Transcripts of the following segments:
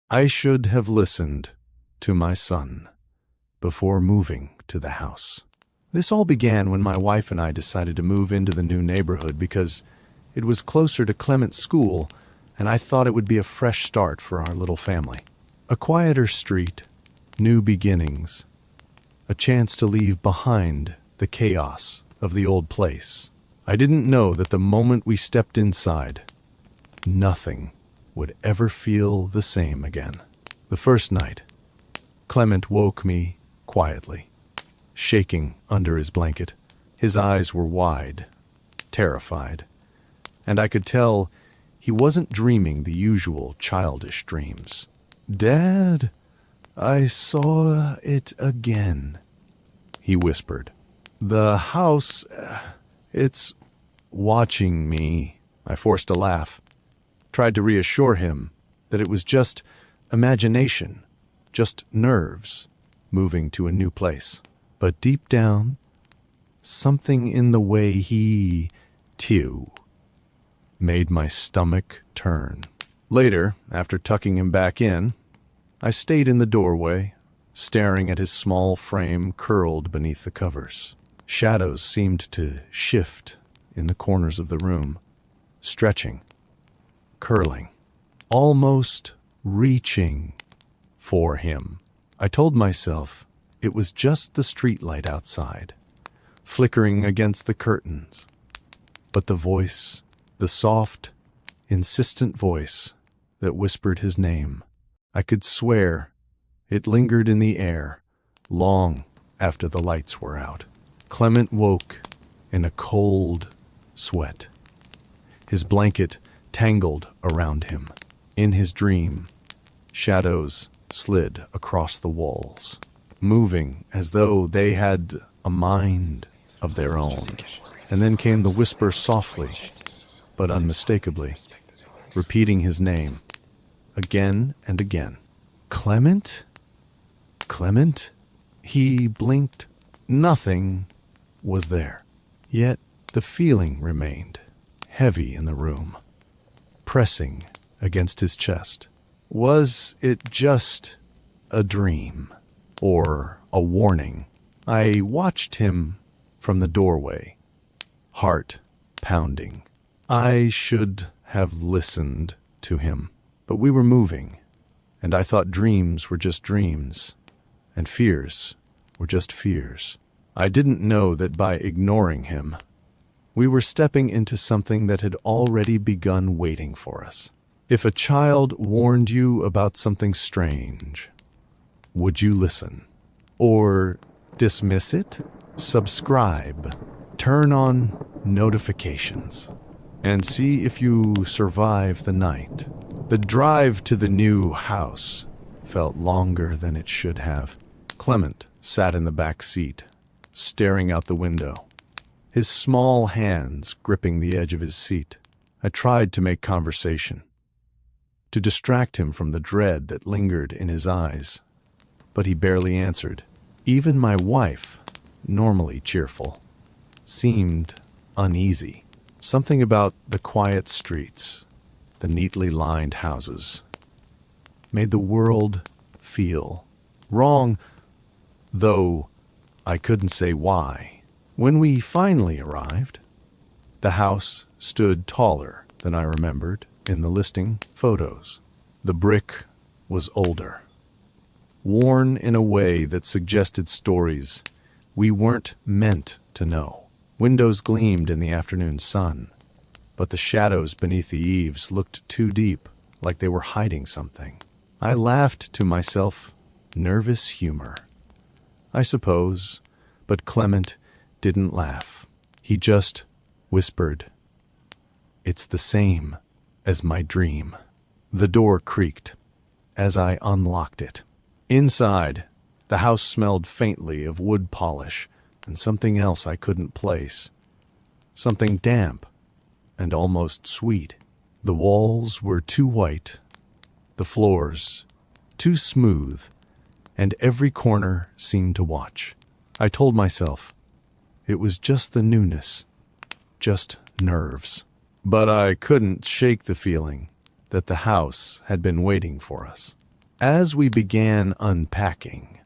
I should have listened to my son before moving to the house. This all began when my wife and I decided to move into the new neighborhood because it was closer to Clement's school, and I thought it would be a fresh start for our little family. A quieter street, new beginnings, a chance to leave behind the chaos of the old place. I didn't know that the moment we stepped inside, nothing would ever feel the same again. The first night, Clement woke me quietly, shaking under his blanket. His eyes were wide, terrified, and I could tell he wasn't dreaming the usual childish dreams. "Dad, I saw it again," he whispered. "The house, it's watching me." I forced a laugh, tried to reassure him that it was just imagination, just nerves moving to a new place. But deep down, something in the way he, too, made my stomach turn. Later, after tucking him back in, I stayed in the doorway, staring at his small frame curled beneath the covers. Shadows seemed to shift in the corners of the room, stretching, curling, almost reaching for him. I told myself it was just the streetlight outside, flickering against the curtains. But the voice, the soft, insistent voice that whispered his name, I could swear it lingered in the air long after the lights were out. Clement woke in a cold sweat, his blanket tangled around him. In his dream, shadows slid across the walls, moving as though they had a mind of their own. And then came the whisper softly, but unmistakably, repeating his name again and again. "Clement? Clement?" He blinked. Nothing was there. Yet the feeling remained, heavy in the room, pressing against his chest. Was it just a dream or a warning? I watched him from the doorway, heart pounding. I should have listened to him, but we were moving, and I thought dreams were just dreams, and fears were just fears. I didn't know that by ignoring him, we were stepping into something that had already begun waiting for us. If a child warned you about something strange, would you listen? Or dismiss it? Subscribe. Turn on notifications. And see if you survive the night. The drive to the new house felt longer than it should have. Clement sat in the back seat, staring out the window, his small hands gripping the edge of his seat. I tried to make conversation, to distract him from the dread that lingered in his eyes, but he barely answered. Even my wife, normally cheerful, seemed uneasy. Something about the quiet streets, the neatly lined houses, made the world feel wrong, though I couldn't say why. When we finally arrived, the house stood taller than I remembered in the listing photos. The brick was older, worn in a way that suggested stories we weren't meant to know. Windows gleamed in the afternoon sun, but the shadows beneath the eaves looked too deep, like they were hiding something. I laughed to myself, nervous humor, I suppose, but Clement didn't laugh. He just whispered, "It's the same as my dream." The door creaked as I unlocked it. Inside, the house smelled faintly of wood polish and something else I couldn't place. Something damp and almost sweet. The walls were too white, the floors too smooth, and every corner seemed to watch. I told myself it was just the newness, just nerves. But I couldn't shake the feeling that the house had been waiting for us. As we began unpacking,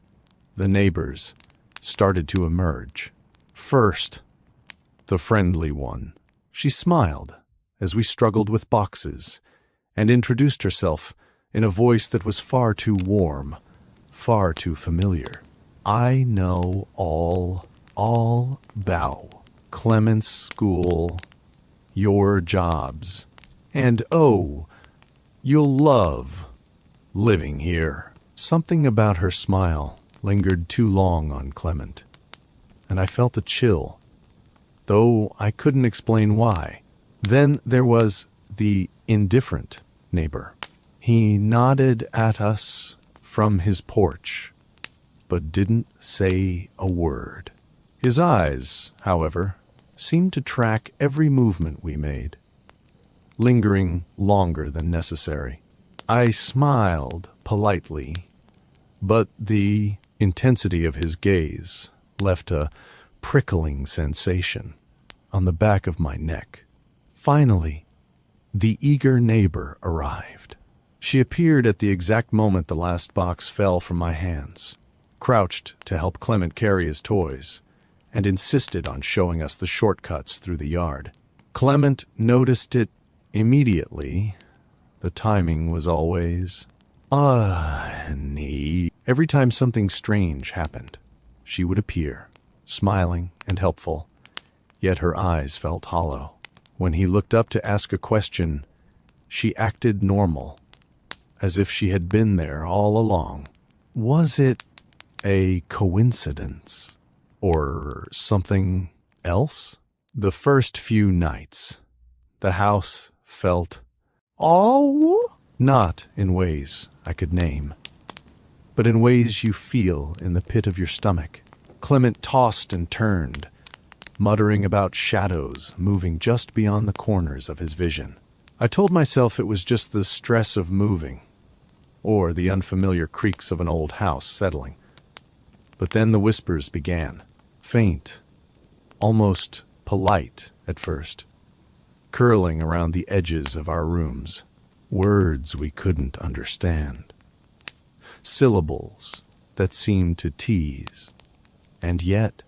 the neighbors started to emerge. First, the friendly one. She smiled as we struggled with boxes and introduced herself in a voice that was far too warm, far too familiar. I know all about Clement's school, your jobs, and oh, you'll love living here. Something about her smile lingered too long on Clement, and I felt a chill, though I couldn't explain why. Then there was the indifferent neighbor. He nodded at us from his porch, but didn't say a word. His eyes, however, seemed to track every movement we made, lingering longer than necessary. I smiled politely, but the intensity of his gaze left a prickling sensation on the back of my neck. Finally, the eager neighbor arrived. She appeared at the exact moment the last box fell from my hands, crouched to help Clement carry his toys, and insisted on showing us the shortcuts through the yard. Clement noticed it immediately. The timing was always neat. Every time something strange happened, she would appear, smiling and helpful, yet her eyes felt hollow. When he looked up to ask a question, she acted normal, as if she had been there all along. Was it a coincidence or something else? The first few nights, the house felt not in ways I could name, but in ways you feel in the pit of your stomach. Clement tossed and turned, muttering about shadows moving just beyond the corners of his vision. I told myself it was just the stress of moving, or the unfamiliar creaks of an old house settling. But then the whispers began, faint, almost polite at first, curling around the edges of our rooms. Words we couldn't understand. Syllables that seemed to tease. And yet,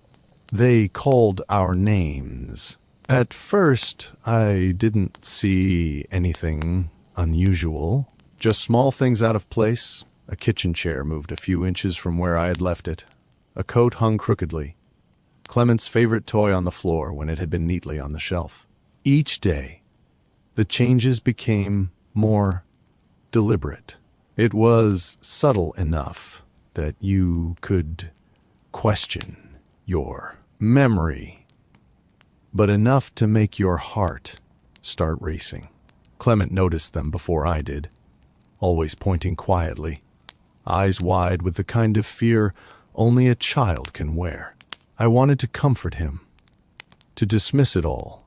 they called our names. At first, I didn't see anything unusual. Just small things out of place. A kitchen chair moved a few inches from where I had left it. A coat hung crookedly. Clement's favorite toy on the floor when it had been neatly on the shelf. Each day, the changes became more deliberate. It was subtle enough that you could question your memory, but enough to make your heart start racing. Clement noticed them before I did, always pointing quietly, eyes wide with the kind of fear only a child can wear. I wanted to comfort him, to dismiss it all,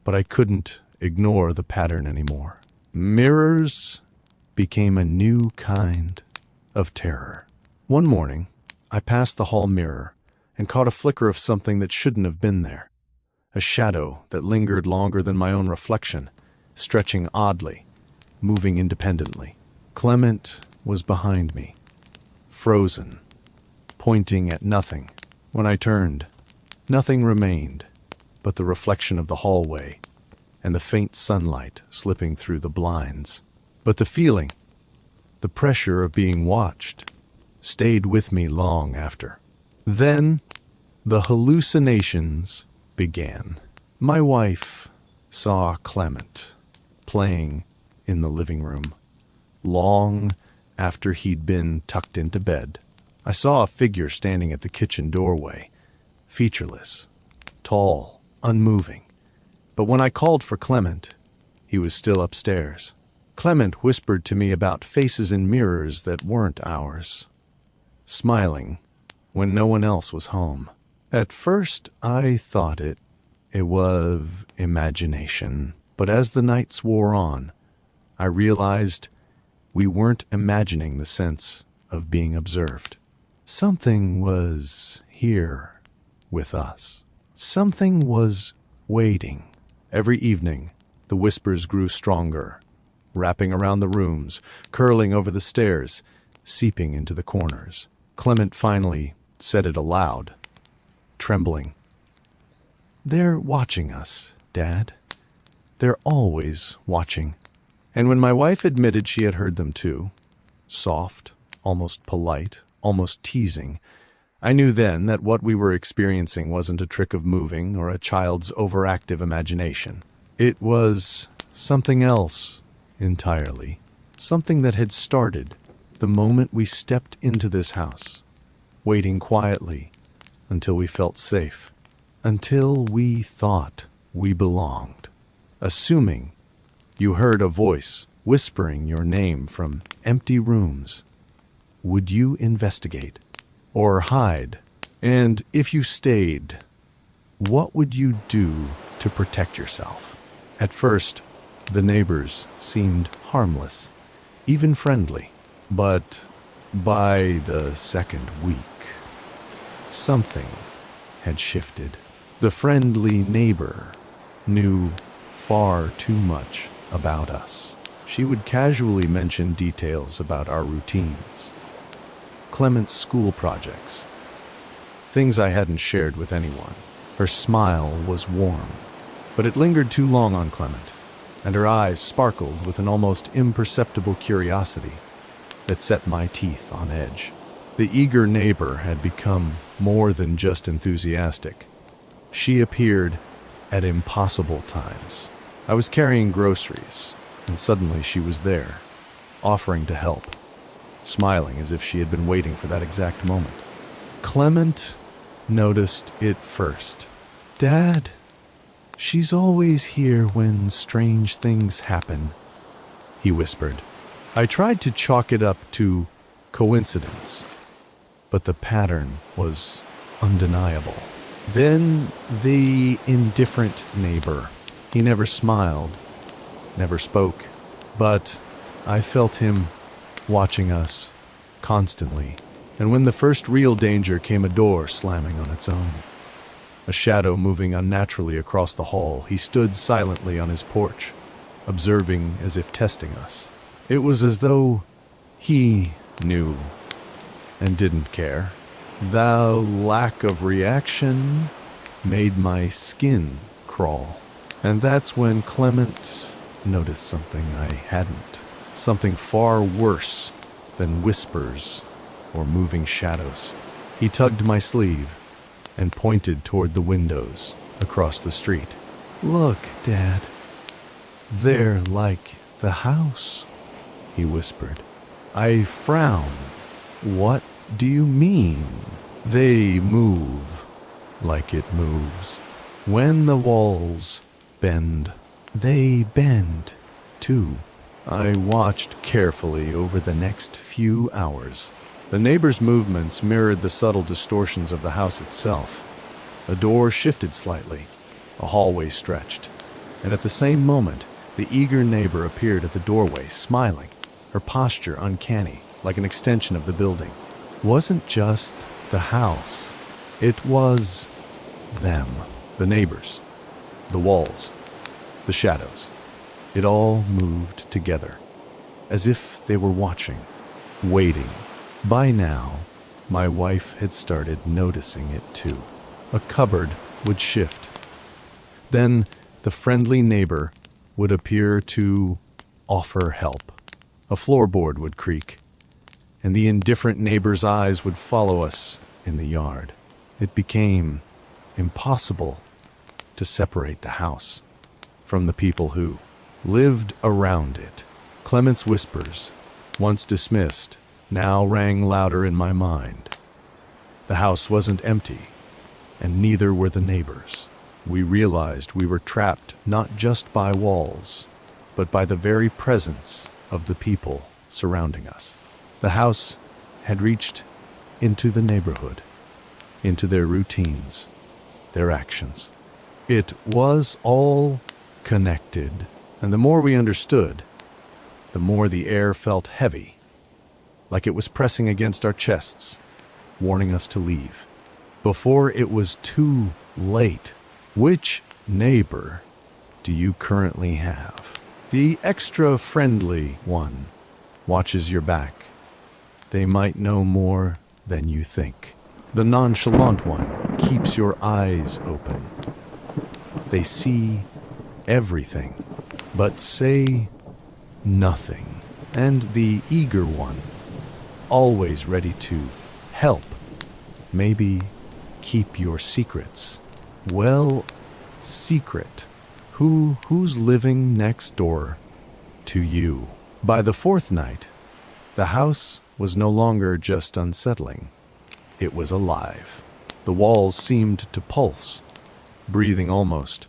but I couldn't ignore the pattern anymore. Mirrors became a new kind of terror. One morning, I passed the hall mirror and caught a flicker of something that shouldn't have been there. A shadow that lingered longer than my own reflection, stretching oddly, moving independently. Clement was behind me, frozen, pointing at nothing. When I turned, nothing remained but the reflection of the hallway and the faint sunlight slipping through the blinds. But the feeling, the pressure of being watched, stayed with me long after. Then, the hallucinations began. My wife saw Clement playing in the living room, long after he'd been tucked into bed. I saw a figure standing at the kitchen doorway, featureless, tall, unmoving. But when I called for Clement, he was still upstairs. Clement whispered to me about faces in mirrors that weren't ours, smiling when no one else was home. At first, I thought it was imagination, but as the nights wore on, I realized we weren't imagining the sense of being observed. Something was here with us. Something was waiting. Every evening, the whispers grew stronger, wrapping around the rooms, curling over the stairs, seeping into the corners. Clement finally said it aloud, trembling. "They're watching us, Dad. They're always watching." And when my wife admitted she had heard them too, soft, almost polite, almost teasing, I knew then that what we were experiencing wasn't a trick of moving or a child's overactive imagination. It was something else entirely, something that had started the moment we stepped into this house, waiting quietly until we felt safe, until we thought we belonged, assuming you heard a voice whispering your name from empty rooms. Would you investigate or hide? And if you stayed, what would you do to protect yourself? At first, the neighbors seemed harmless, even friendly. But by the second week, something had shifted. The friendly neighbor knew far too much about us. She would casually mention details about our routines, Clement's school projects, things I hadn't shared with anyone. Her smile was warm, but it lingered too long on Clement, and her eyes sparkled with an almost imperceptible curiosity that set my teeth on edge. The eager neighbor had become more than just enthusiastic. She appeared at impossible times. I was carrying groceries, and suddenly she was there, offering to help, smiling as if she had been waiting for that exact moment. Clement noticed it first. "Dad, she's always here when strange things happen," he whispered. I tried to chalk it up to coincidence, but the pattern was undeniable. Then the indifferent neighbor. He never smiled, never spoke, but I felt him watching us constantly. And when the first real danger came, a door slamming on its own, a shadow moving unnaturally across the hall, he stood silently on his porch, observing as if testing us. It was as though he knew and didn't care. The lack of reaction made my skin crawl. And that's when Clement noticed something I hadn't. Something far worse than whispers or moving shadows. He tugged my sleeve and pointed toward the windows across the street. "Look, Dad. They're like the house," he whispered. I frowned. "What do you mean?" "They move like it moves. When the walls bend, they bend too." I watched carefully over the next few hours. The neighbors' movements mirrored the subtle distortions of the house itself. A door shifted slightly, a hallway stretched, and at the same moment, the eager neighbor appeared at the doorway, smiling, her posture uncanny, like an extension of the building. Wasn't just the house. It was them, the neighbors, the walls, the shadows. It all moved together, as if they were watching, waiting. By now, my wife had started noticing it too. A cupboard would shift. Then the friendly neighbor would appear to offer help. A floorboard would creak, and the indifferent neighbor's eyes would follow us in the yard. It became impossible to separate the house from the people who lived around it. Clement's whispers, once dismissed, now rang louder in my mind. The house wasn't empty, and neither were the neighbors. We realized we were trapped not just by walls, but by the very presence of the people surrounding us. The house had reached into the neighborhood, into their routines, their actions. It was all connected, and the more we understood, the more the air felt heavy, like it was pressing against our chests, warning us to leave. Before it was too late. Which neighbor do you currently have? The extra friendly one watches your back. They might know more than you think. The nonchalant one keeps your eyes open. They see everything, but say nothing. And the eager one, always ready to help, maybe keep your secrets. Well, secret. Who's living next door to you? By the fourth night, the house was no longer just unsettling. It was alive. The walls seemed to pulse, breathing almost,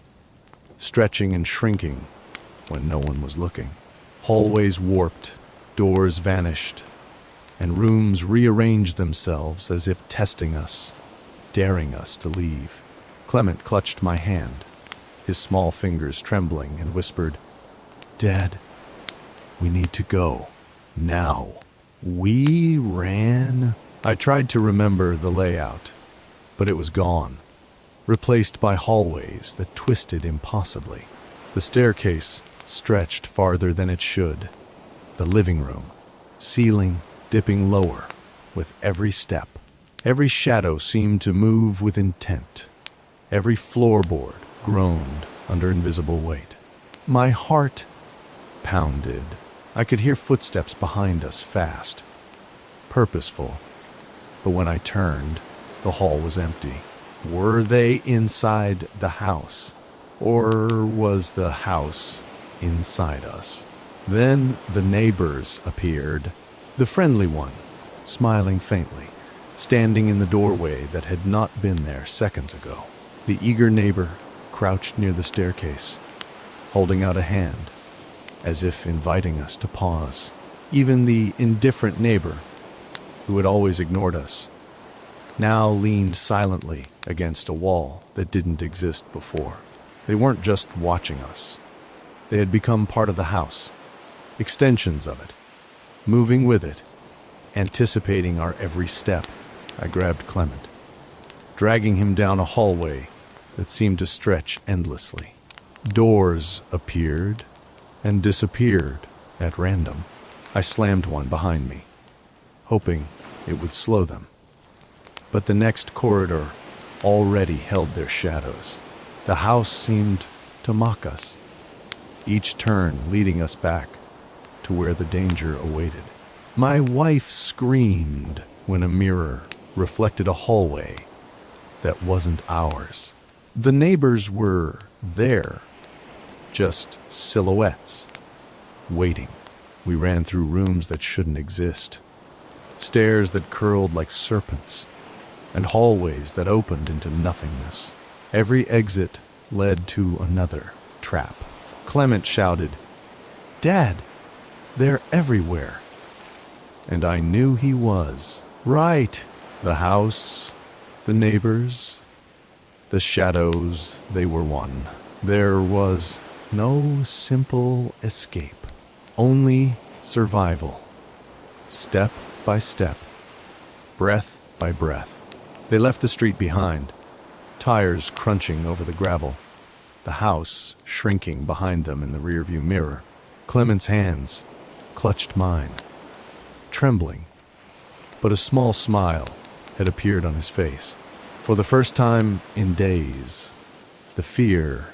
stretching and shrinking when no one was looking. Hallways warped, doors vanished, and rooms rearranged themselves as if testing us, daring us to leave. Clement clutched my hand, his small fingers trembling, and whispered, "Dad, we need to go. Now." We ran. I tried to remember the layout, but it was gone, replaced by hallways that twisted impossibly. The staircase stretched farther than it should. The living room, ceiling dipping lower with every step. Every shadow seemed to move with intent. Every floorboard groaned under invisible weight. My heart pounded. I could hear footsteps behind us, fast, purposeful. But when I turned, the hall was empty. Were they inside the house? Or was the house inside us? Then the neighbors appeared. The friendly one, smiling faintly, standing in the doorway that had not been there seconds ago. The eager neighbor crouched near the staircase, holding out a hand, as if inviting us to pause. Even the indifferent neighbor, who had always ignored us, now leaned silently against a wall that didn't exist before. They weren't just watching us. They had become part of the house, extensions of it, moving with it, anticipating our every step. I grabbed Clement, dragging him down a hallway that seemed to stretch endlessly. Doors appeared and disappeared at random. I slammed one behind me, hoping it would slow them. But the next corridor already held their shadows. The house seemed to mock us, each turn leading us back to where the danger awaited. My wife screamed when a mirror reflected a hallway that wasn't ours. The neighbors were there, just silhouettes, waiting. We ran through rooms that shouldn't exist, stairs that curled like serpents, and hallways that opened into nothingness. Every exit led to another trap. Clement shouted, "Dad, they're everywhere." And I knew he was right. The house, the neighbors, the shadows, they were one. There was no simple escape, only survival, step by step, breath by breath. They left the street behind, tires crunching over the gravel, the house shrinking behind them in the rearview mirror. Clement's hands clutched mine, trembling, but a small smile had appeared on his face. For the first time in days, the fear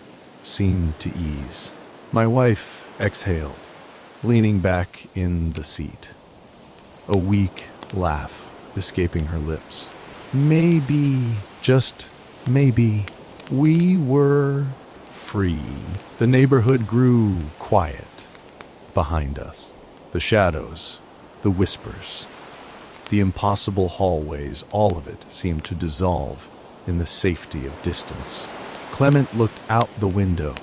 seemed to ease. My wife exhaled, leaning back in the seat, a weak laugh escaping her lips. Maybe, just maybe, we were free. The neighborhood grew quiet behind us. The shadows, the whispers, the impossible hallways, all of it seemed to dissolve in the safety of distance. Clement looked out the window,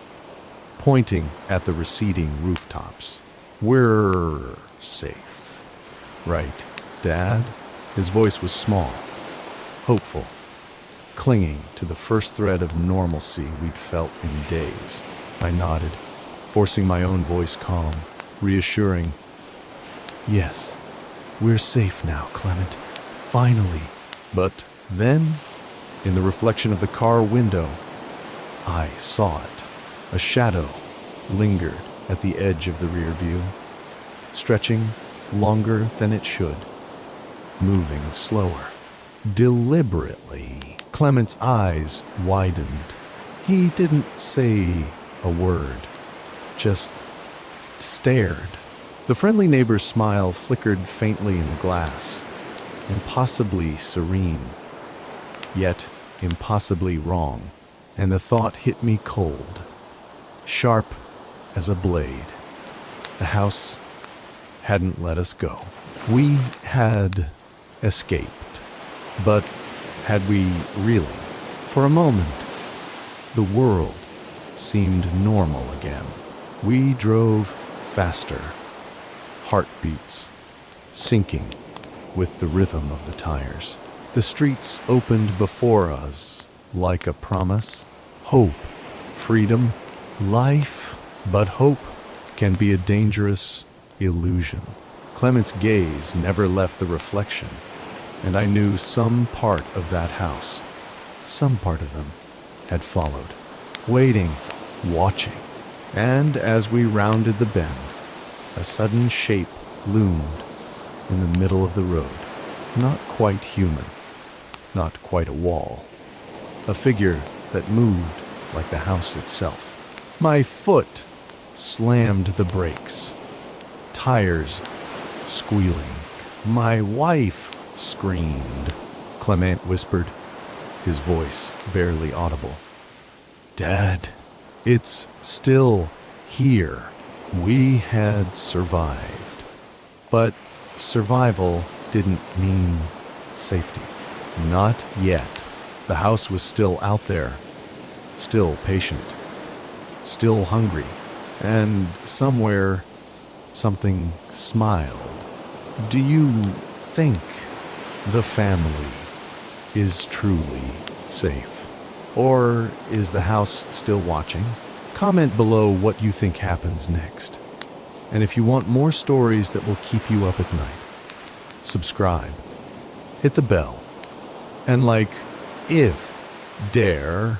pointing at the receding rooftops. "We're safe, right, Dad?" His voice was small, hopeful, clinging to the first thread of normalcy we'd felt in days. I nodded, forcing my own voice calm, reassuring. "Yes, we're safe now, Clement. Finally." But then, in the reflection of the car window, I saw it. A shadow lingered at the edge of the rear view, stretching longer than it should, moving slower. Deliberately, Clement's eyes widened. He didn't say a word, just stared. The friendly neighbor's smile flickered faintly in the glass, impossibly serene, yet impossibly wrong, and the thought hit me cold, sharp as a blade. The house hadn't let us go. We had escaped, but had we really? For a moment, the world seemed normal again. We drove faster, heartbeats syncing with the rhythm of the tires. The streets opened before us like a promise. Hope, freedom, life. But hope can be a dangerous illusion. Clement's gaze never left the reflection, and I knew some part of that house, some part of them, had followed, waiting, watching. And as we rounded the bend, a sudden shape loomed in the middle of the road. Not quite human, not quite a wall. A figure that moved like the house itself. My foot slammed the brakes, tires squealing. My wife screamed. Clement whispered, his voice barely audible. "Dad, it's still here." We had survived. But survival didn't mean safety. Not yet. The house was still out there, still patient, still hungry, and somewhere something smiled. Do you think the family is truly safe? Or is the house still watching? Comment below what you think happens next. And if you want more stories that will keep you up at night, subscribe, hit the bell, and like, if dare.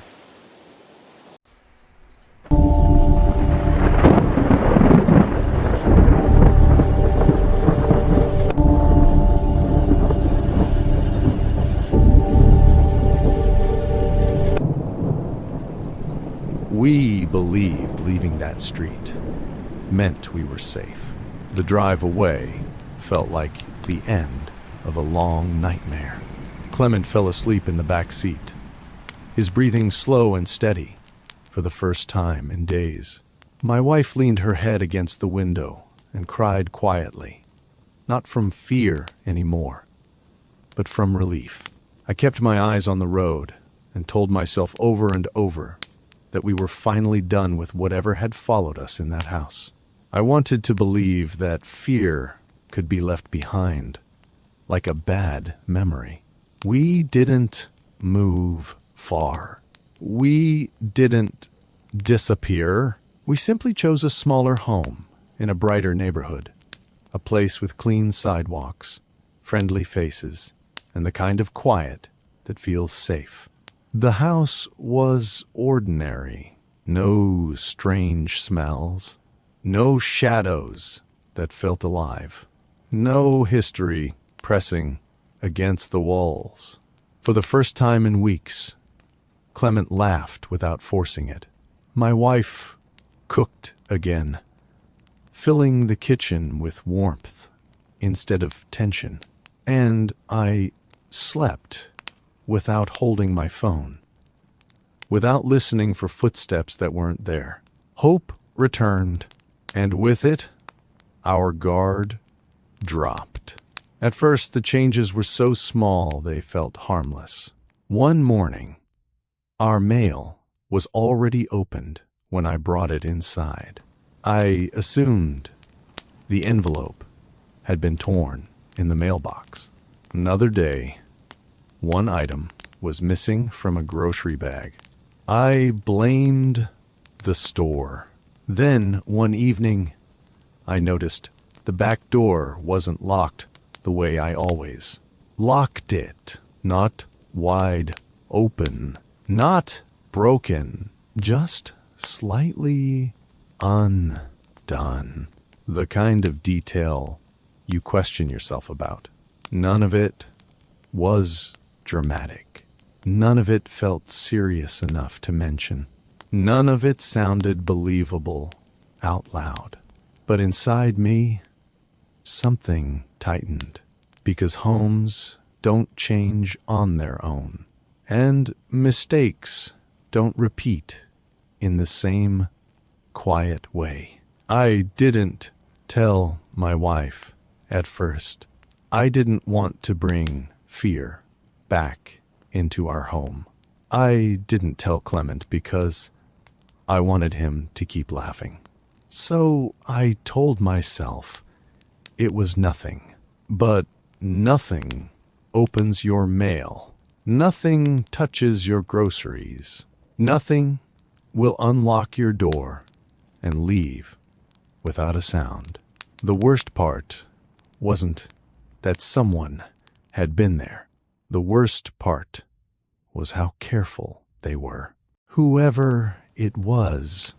We believed leaving that street meant we were safe. The drive away felt like the end of a long nightmare. Clement fell asleep in the back seat, his breathing slow and steady for the first time in days. My wife leaned her head against the window and cried quietly, not from fear anymore, but from relief. I kept my eyes on the road and told myself over and over that we were finally done with whatever had followed us in that house. I wanted to believe that fear could be left behind, like a bad memory. We didn't move far. We didn't disappear. We simply chose a smaller home in a brighter neighborhood, a place with clean sidewalks, friendly faces, and the kind of quiet that feels safe. The house was ordinary. No strange smells. No shadows that felt alive. No history pressing against the walls. For the first time in weeks, Clement laughed without forcing it. My wife cooked again, filling the kitchen with warmth instead of tension. And I slept without holding my phone, without listening for footsteps that weren't there. Hope returned, and with it, our guard dropped. At first, the changes were so small they felt harmless. One morning, our mail was already opened when I brought it inside. I assumed the envelope had been torn in the mailbox. Another day, one item was missing from a grocery bag. I blamed the store. Then, one evening, I noticed the back door wasn't locked the way I always locked it. Not wide open, not broken, just slightly untied. done. The kind of detail you question yourself about. None of it was dramatic. None of it felt serious enough to mention. None of it sounded believable out loud. But inside me, something tightened. Because homes don't change on their own. And mistakes don't repeat in the same quiet way. I didn't tell my wife at first. I didn't want to bring fear back into our home. I didn't tell Clement because I wanted him to keep laughing. So I told myself it was nothing. But nothing opens your mail. Nothing touches your groceries. Nothing will unlock your door and leave without a sound. The worst part wasn't that someone had been there. The worst part was how careful they were. Whoever it was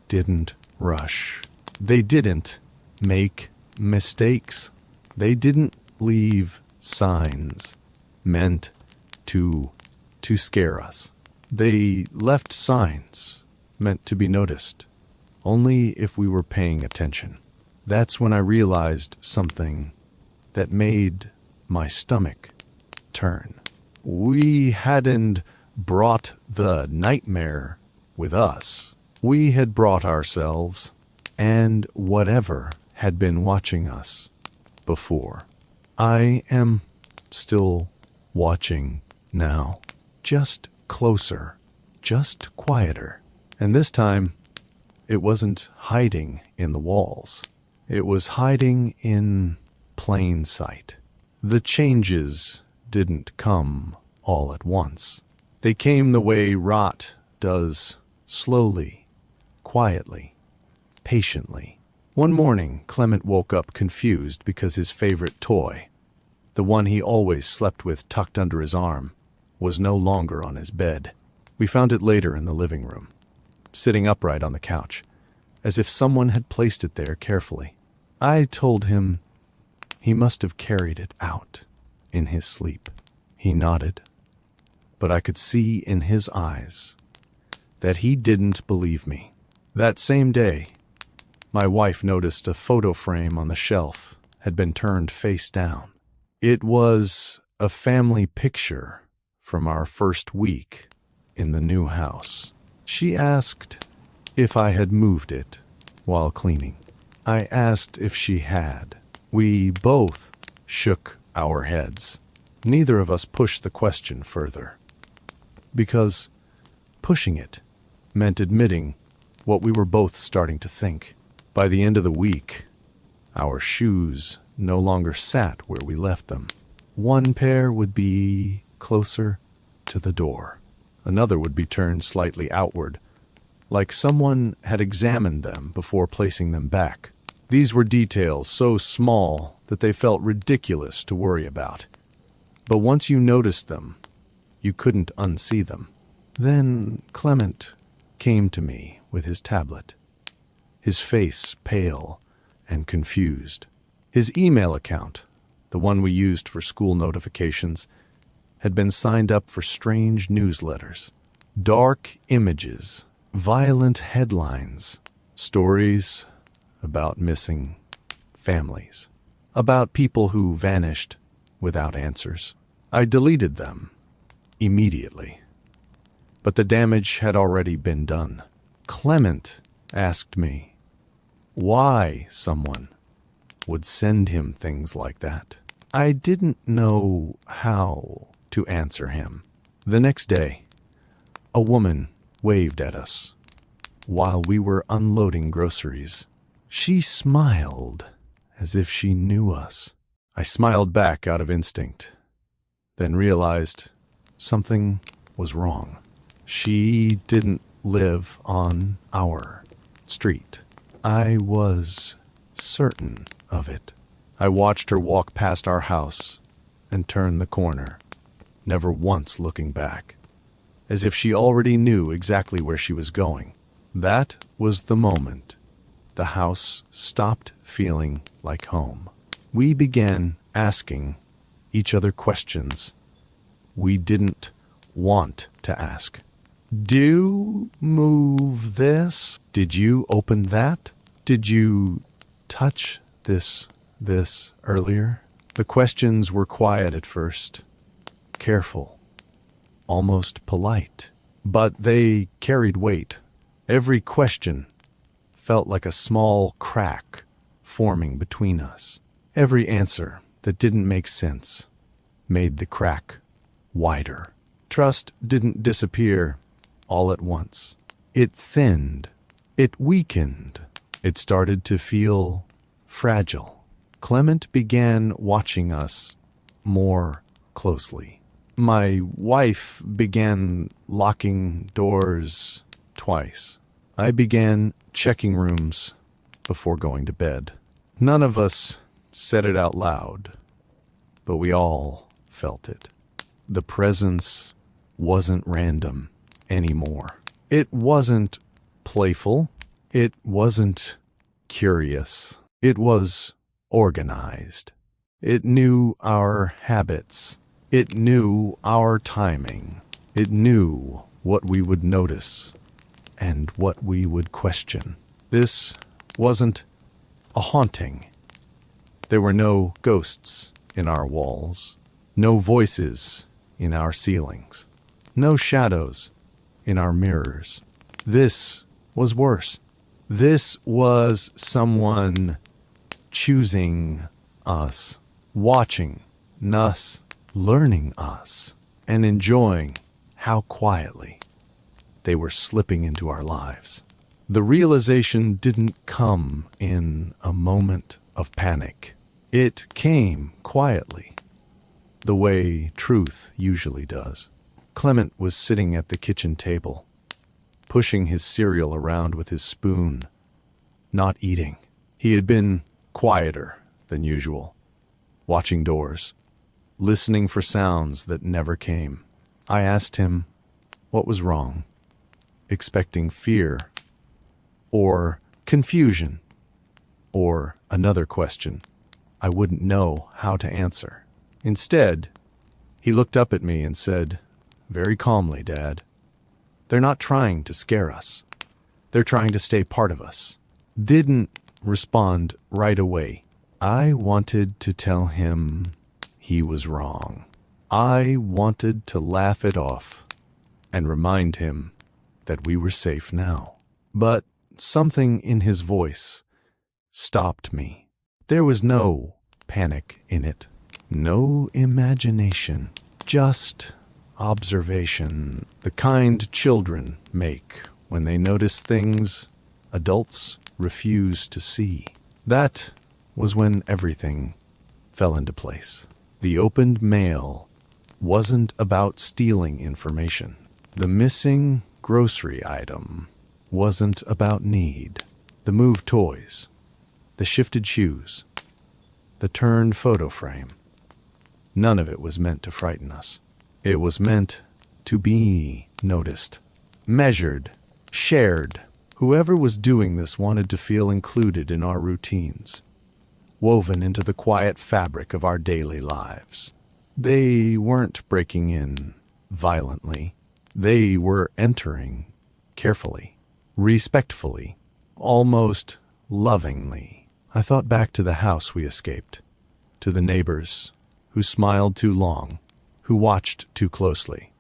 didn't rush. They didn't make mistakes. They didn't leave signs meant to scare us. They left signs meant to be noticed only if we were paying attention. That's when I realized something that made my stomach turn. We hadn't brought the nightmare with us. We had brought ourselves and whatever had been watching us before. I am still watching now, just closer, just quieter. And this time, it wasn't hiding in the walls. It was hiding in plain sight. The changes didn't come all at once. They came the way rot does, slowly, quietly, patiently. One morning, Clement woke up confused because his favorite toy, the one he always slept with tucked under his arm, was no longer on his bed. We found it later in the living room, sitting upright on the couch, as if someone had placed it there carefully. I told him he must have carried it out in his sleep. He nodded, but I could see in his eyes that he didn't believe me. That same day, my wife noticed a photo frame on the shelf had been turned face down. It was a family picture from our first week in the new house. She asked if I had moved it while cleaning. I asked if she had. We both shook our heads. Neither of us pushed the question further, because pushing it meant admitting what we were both starting to think. By the end of the week, our shoes no longer sat where we left them. One pair would be closer to the door. Another would be turned slightly outward, like someone had examined them before placing them back. These were details so small that they felt ridiculous to worry about. But once you noticed them, you couldn't unsee them. Then Clement came to me with his tablet, his face pale and confused. His email account, the one we used for school notifications, had been signed up for strange newsletters. Dark images, violent headlines, stories about missing families, about people who vanished without answers. I deleted them immediately, but the damage had already been done. Clement asked me why someone would send him things like that. I didn't know how to answer him. The next day, a woman waved at us while we were unloading groceries. She smiled as if she knew us. I smiled back out of instinct, then realized something was wrong. She didn't live on our street. I was certain of it. I watched her walk past our house and turn the corner, never once looking back, as if she already knew exactly where she was going. That was the moment the house stopped feeling like home. We began asking each other questions we didn't want to ask. Do you move this? Did you open that? Did you touch this earlier? The questions were quiet at first, careful, almost polite, but they carried weight. Every question felt like a small crack forming between us. Every answer that didn't make sense made the crack wider. Trust didn't disappear all at once. It thinned. It weakened. It started to feel fragile. Clement began watching us more closely. My wife began locking doors twice. I began checking rooms before going to bed. None of us said it out loud, but we all felt it. The presence wasn't random anymore. It wasn't playful. It wasn't curious. It was organized. It knew our habits. It knew our timing. It knew what we would notice and what we would question. This wasn't a haunting. There were no ghosts in our walls, no voices in our ceilings, no shadows in our mirrors. This was worse. This was someone choosing us, watching us, learning us, and enjoying how quietly they were slipping into our lives. The realization didn't come in a moment of panic. It came quietly, the way truth usually does. Clement was sitting at the kitchen table, pushing his cereal around with his spoon, not eating. He had been quieter than usual, watching doors, listening for sounds that never came. I asked him what was wrong, expecting fear or confusion or another question I wouldn't know how to answer. Instead, he looked up at me and said, very calmly, "Dad, they're not trying to scare us. They're trying to stay part of us." Didn't respond right away. I wanted to tell him he was wrong. I wanted to laugh it off and remind him that we were safe now. But something in his voice stopped me. There was no panic in it, no imagination, just observation, the kind children make when they notice things adults refuse to see. That was when everything fell into place. The opened mail wasn't about stealing information. The missing grocery item wasn't about need. The moved toys, the shifted shoes, the turned photo frame, none of it was meant to frighten us. It was meant to be noticed, measured, shared. Whoever was doing this wanted to feel included in our routines, woven into the quiet fabric of our daily lives. They weren't breaking in violently. They were entering carefully, respectfully, almost lovingly. I thought back to the house we escaped, to the neighbors who smiled too long, who watched too closely,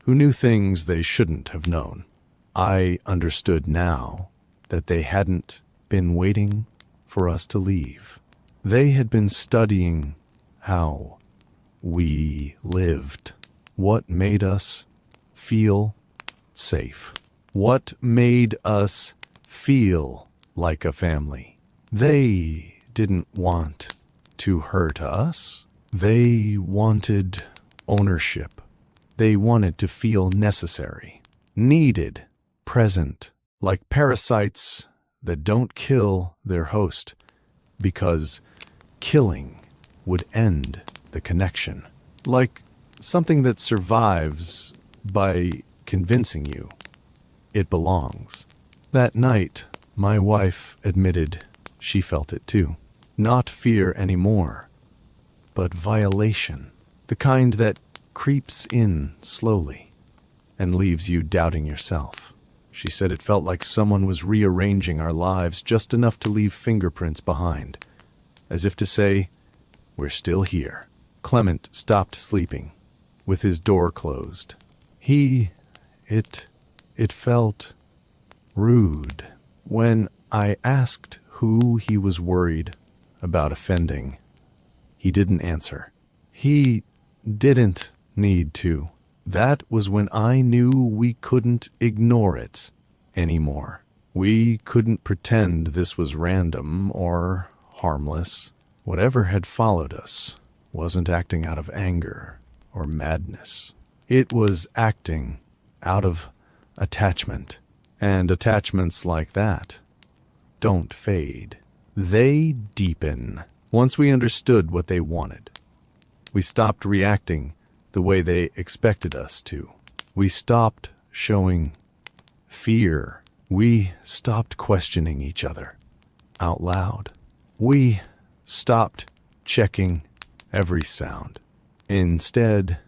who knew things they shouldn't have known. I understood now that they hadn't been waiting for us to leave. They had been studying how we lived, what made us feel safe, what made us feel like a family. They didn't want to hurt us. They wanted ownership. They wanted to feel necessary, needed, present, like parasites that don't kill their host because killing would end the connection, like something that survives by convincing you it belongs. That night, My wife admitted she felt it too. Not fear anymore, but violation. The kind that creeps in slowly and leaves you doubting yourself. She said it felt like someone was rearranging our lives just enough to leave fingerprints behind, as if to say, "We're still here." Clement stopped sleeping, with his door closed. It felt rude. When I asked who he was worried about offending, he didn't answer. He didn't need to. That was when I knew we couldn't ignore it anymore. We couldn't pretend this was random or harmless. Whatever had followed us wasn't acting out of anger or madness. It was acting out of attachment. And attachments like that don't fade. They deepen. Once we understood what they wanted, we stopped reacting the way they expected us to. We stopped showing fear. We stopped questioning each other out loud. We stopped checking every sound. Instead,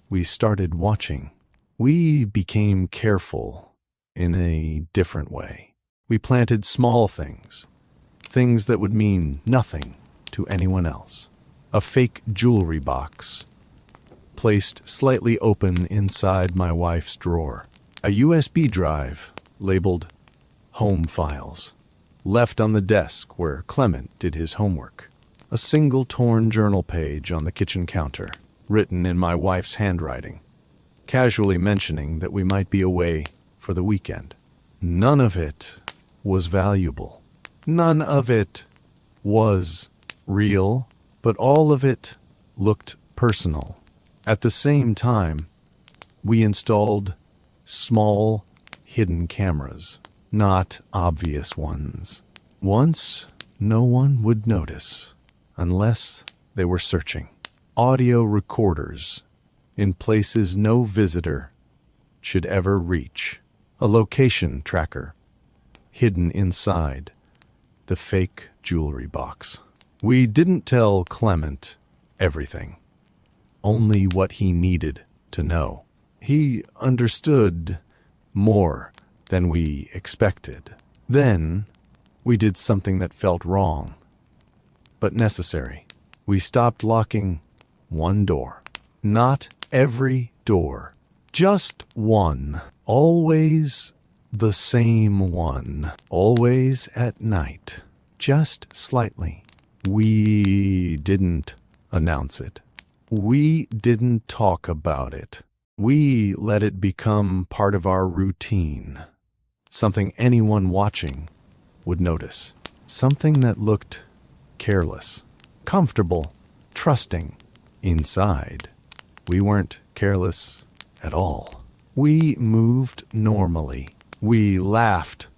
we started watching. We became careful in a different way. We planted small things, things that would mean nothing to anyone else. A fake jewelry box placed slightly open inside my wife's drawer. A USB drive labeled Home Files left on the desk where Clement did his homework. A single torn journal page on the kitchen counter, written in my wife's handwriting, casually mentioning that we might be away for the weekend. None of it was valuable. None of it was real, but all of it looked personal. At the same time, we installed small, hidden cameras, not obvious ones. Once, no one would notice unless they were searching. Audio recorders in places no visitor should ever reach. A location tracker hidden inside the fake jewelry box. We didn't tell Clement everything, only what he needed to know. He understood more than we expected. Then we did something that felt wrong, but necessary. We stopped locking one door. Not every door, just one. Always the same one. Always at night. Just slightly. We didn't announce it. We didn't talk about it. We let it become part of our routine. Something anyone watching would notice. Something that looked careless, comfortable, trusting. Inside, we weren't careless at all. We moved normally. We laughed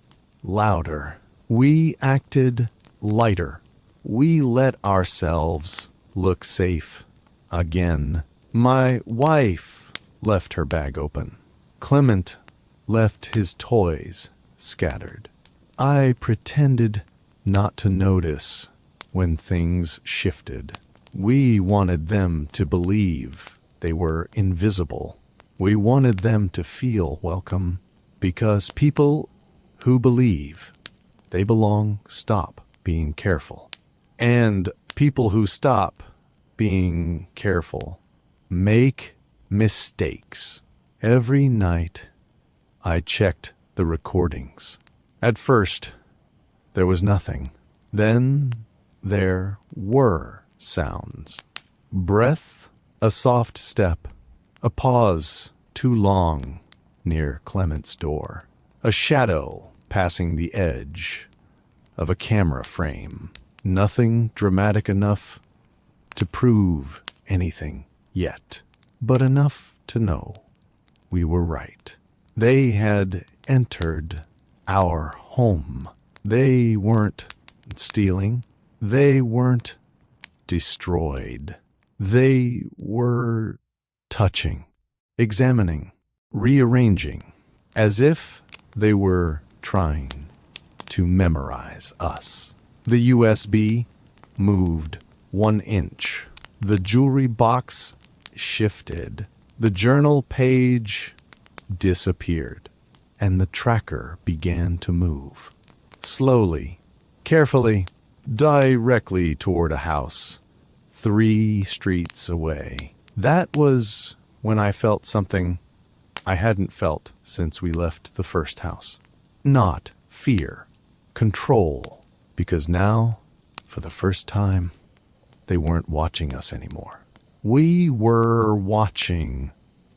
louder. We acted lighter. We let ourselves look safe again. My wife left her bag open. Clement left his toys scattered. I pretended not to notice when things shifted. We wanted them to believe they were invisible. We wanted them to feel welcome, because people who believe they belong stop being careful. And people who stop being careful make mistakes. Every night, I checked the recordings. At first, there was nothing. Then there were sounds. Breath, a soft step, a pause too long near Clement's door, a shadow passing the edge of a camera frame. Nothing dramatic enough to prove anything yet, but enough to know we were right. They had entered our home. They weren't stealing. They weren't destroyed. They were touching, examining, rearranging, as if they were trying to memorize us. The USB moved 1 inch. The jewelry box shifted. The journal page disappeared. And the tracker began to move. Slowly, carefully, directly toward a house 3 streets away. That was when I felt something I hadn't felt since we left the first house. Not fear, control, because now, for the first time, they weren't watching us anymore. We were watching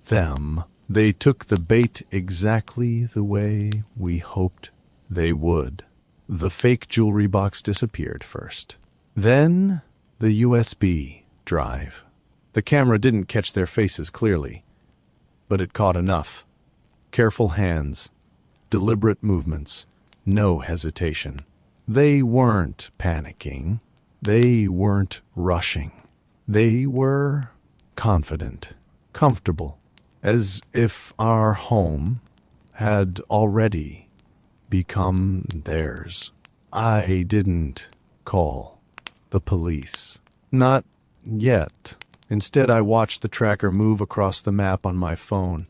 them. They took the bait exactly the way we hoped they would. The fake jewelry box disappeared first. Then the USB drive. The camera didn't catch their faces clearly, but it caught enough. Careful hands, deliberate movements, no hesitation. They weren't panicking. They weren't rushing. They were confident, comfortable, as if our home had already become theirs. I didn't call the police. Not yet. Instead, I watched the tracker move across the map on my phone,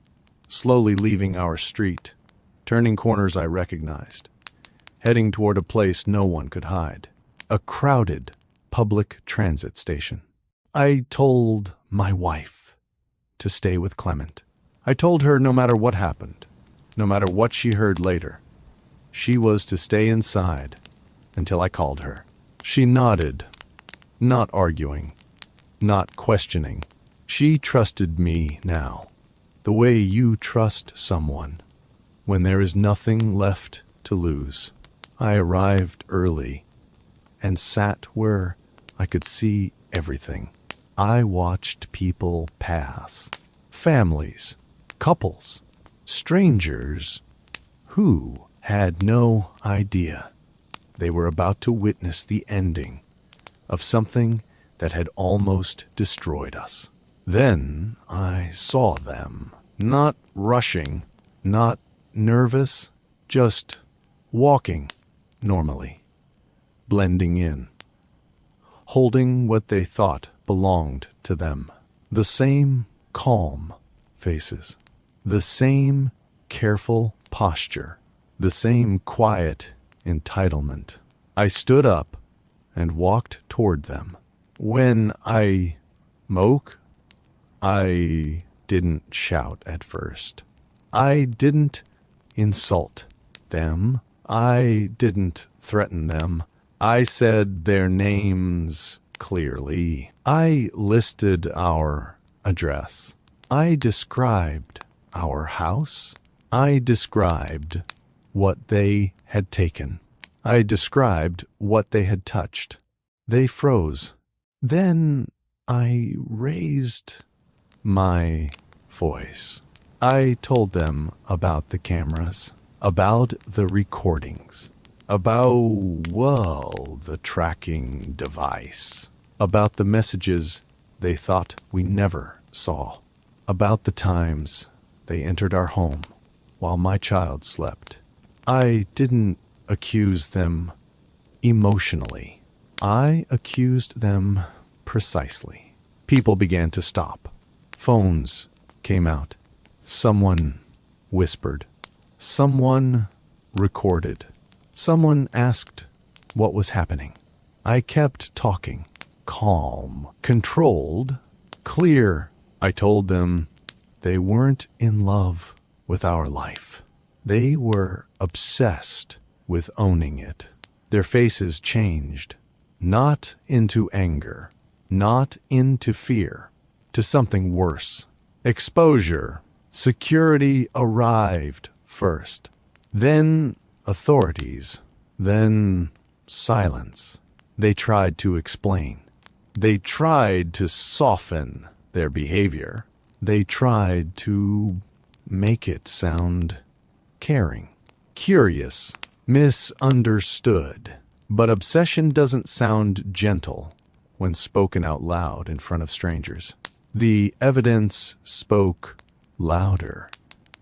slowly leaving our street, turning corners I recognized, heading toward a place no one could hide. A crowded public transit station. I told my wife to stay with Clement. I told her no matter what happened, no matter what she heard later, she was to stay inside until I called her. She nodded, not arguing, not questioning. She trusted me now, the way you trust someone when there is nothing left to lose. I arrived early and sat where I could see everything. I watched people pass, families, couples, strangers who had no idea they were about to witness the ending of something that had almost destroyed us. Then I saw them, not rushing, not nervous, just walking normally, blending in, holding what they thought belonged to them. The same calm faces, the same careful posture, the same quiet entitlement. I stood up and walked toward them. When I spoke, I didn't shout at first. I didn't insult them. I didn't threaten them. I said their names clearly. I listed our address. I described our house. I described what they had taken. I described what they had touched. They froze. Then I raised my voice. I told them about the cameras, about the recordings, about, well, the tracking device, about the messages they thought we never saw, about the times they entered our home while my child slept. I didn't accuse them emotionally. I accused them precisely. People began to stop. Phones came out. Someone whispered. Someone recorded. Someone asked what was happening. I kept talking. Calm, controlled, clear. I told them they weren't in love with our life. They were obsessed with owning it. Their faces changed, not into anger, not into fear, to something worse. Exposure. Security arrived first, then authorities, then silence. They tried to explain. They tried to soften their behavior. They tried to make it sound caring, curious, misunderstood. But obsession doesn't sound gentle when spoken out loud in front of strangers. The evidence spoke louder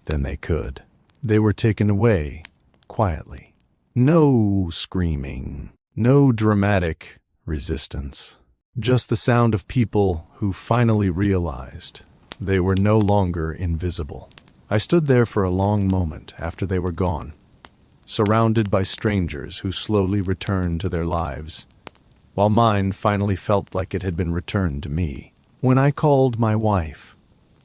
than they could. They were taken away quietly. No screaming, no dramatic resistance. Just the sound of people who finally realized they were no longer invisible. I stood there for a long moment after they were gone, surrounded by strangers who slowly returned to their lives, while mine finally felt like it had been returned to me. When I called my wife,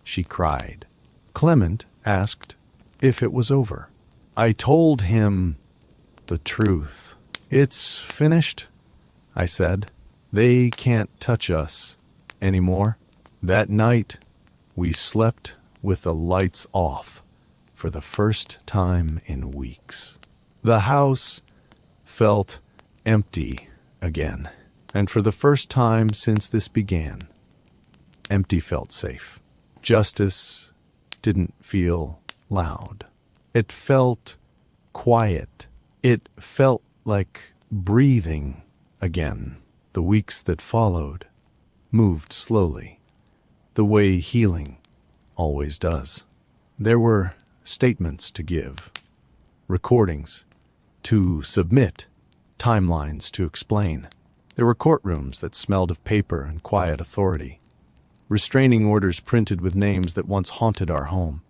she cried. Clement asked if it was over. I told him the truth. It's finished, I said. They can't touch us anymore. That night, we slept with the lights off for the first time in weeks. The house felt empty again, and for the first time since this began, empty felt safe. Justice didn't feel loud. It felt quiet. It felt like breathing again. The weeks that followed moved slowly, the way healing always does. There were statements to give, recordings to submit, timelines to explain. There were courtrooms that smelled of paper and quiet authority, restraining orders printed with names that once haunted our home,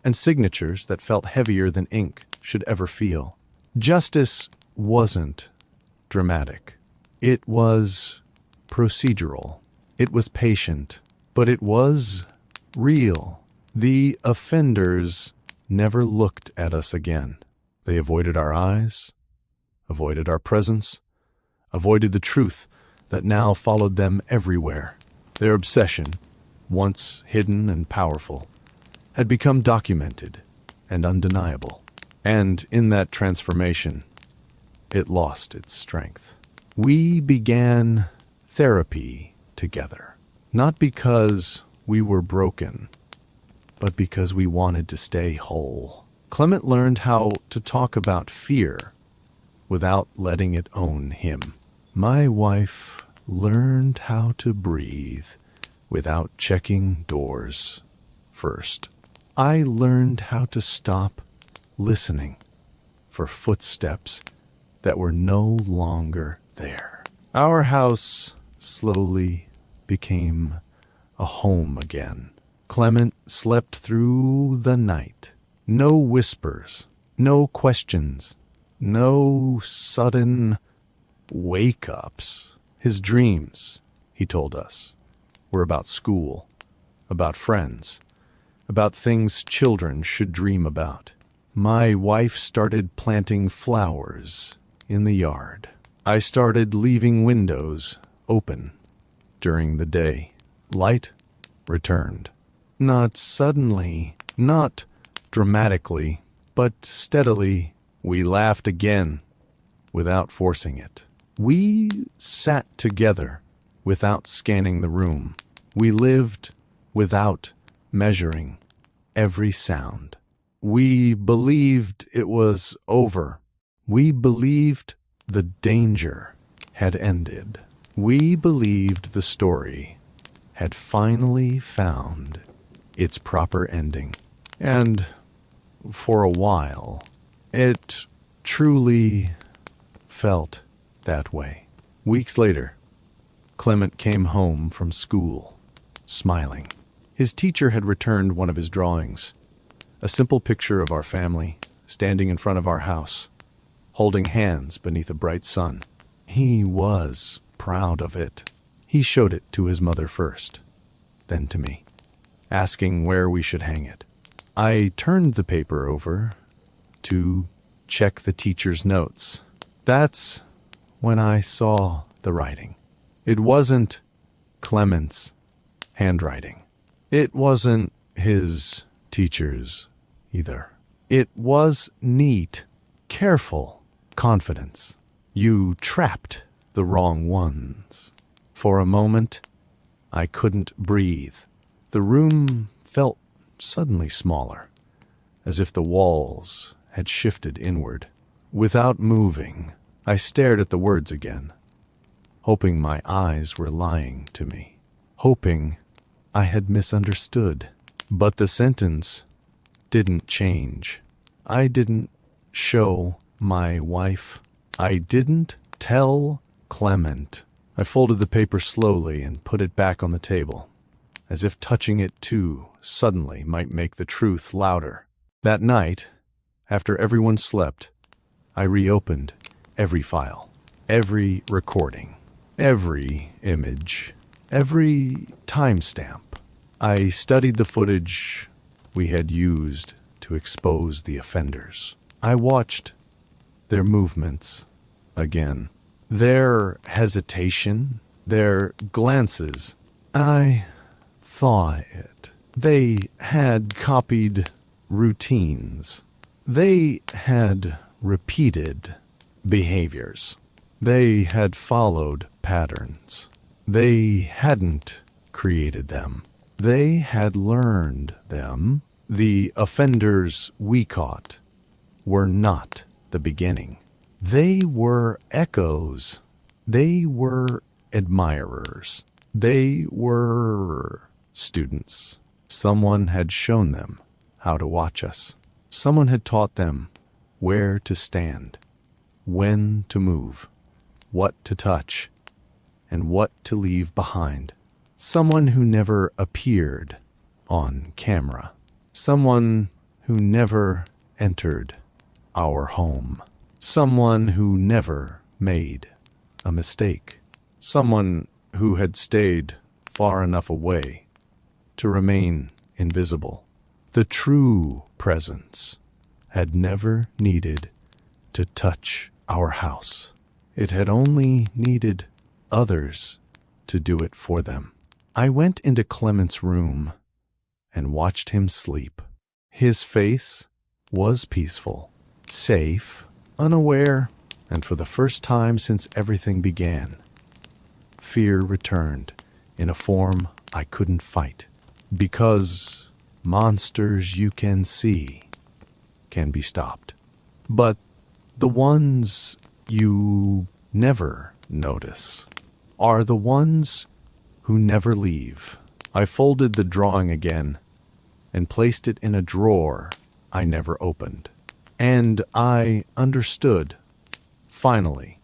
and signatures that felt heavier than ink should ever feel. Justice wasn't dramatic. It was procedural. It was patient, but it was real. The offenders never looked at us again. They avoided our eyes, avoided our presence, avoided the truth that now followed them everywhere. Their obsession, once hidden and powerful, had become documented and undeniable. And in that transformation, it lost its strength. We began therapy together, not because we were broken, but because we wanted to stay whole. Clement learned how to talk about fear without letting it own him. My wife learned how to breathe without checking doors first. I learned how to stop listening for footsteps that were no longer there. Our house slowly became a home again. Clement slept through the night. No whispers, no questions, no sudden wake-ups. His dreams, he told us, were about school, about friends, about things children should dream about. My wife started planting flowers in the yard. I started leaving windows open during the day. Light returned. Not suddenly, not dramatically, but steadily. We laughed again without forcing it. We sat together without scanning the room. We lived without measuring every sound. We believed it was over. We believed the danger had ended. We believed the story had finally found its proper ending. And for a while, it truly felt that way. Weeks later, Clement came home from school, smiling. His teacher had returned one of his drawings, a simple picture of our family standing in front of our house, holding hands beneath a bright sun. He was proud of it. He showed it to his mother first, then to me, asking where we should hang it. I turned the paper over to check the teacher's notes. That's when I saw the writing. It wasn't Clement's handwriting. It wasn't his teacher's either. It was neat, careful confidence. You trapped the wrong ones. For a moment, I couldn't breathe. The room felt suddenly smaller, as if the walls had shifted inward. Without moving, I stared at the words again, hoping my eyes were lying to me, hoping I had misunderstood. But the sentence didn't change. I didn't show my wife. I didn't tell Clement. I folded the paper slowly and put it back on the table, as if touching it too suddenly might make the truth louder. That night, after everyone slept, I reopened every file, every recording, every image, every timestamp. I studied the footage we had used to expose the offenders. I watched their movements again, their hesitation, their glances. I thought they had copied routines. They had repeated behaviors. They had followed patterns. They hadn't created them. They had learned them. The offenders we caught were not the beginning. They were echoes. They were admirers. They were students. Someone had shown them how to watch us. Someone had taught them where to stand, when to move, what to touch, and what to leave behind. Someone who never appeared on camera. Someone who never entered our home. Someone who never made a mistake. Someone who had stayed far enough away to remain invisible. The true presence had never needed to touch our house. It had only needed others to do it for them. I went into Clement's room and watched him sleep. His face was peaceful, safe, unaware, and for the first time since everything began, fear returned in a form I couldn't fight. Because monsters you can see can be stopped. But the ones you never notice are the ones who never leave. I folded the drawing again and placed it in a drawer I never opened. And I understood, finally,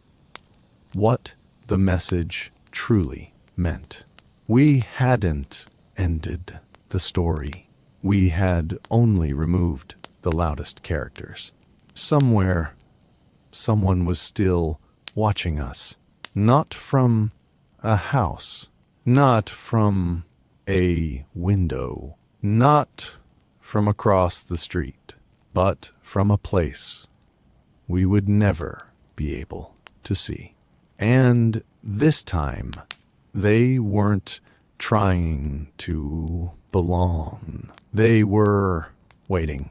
what the message truly meant. We hadn't ended the story. We had only removed the loudest characters. Somewhere, someone was still watching us. Not from a house. Not from a window. Not from across the street. But from a place we would never be able to see. And this time, they weren't trying to belong. They were waiting.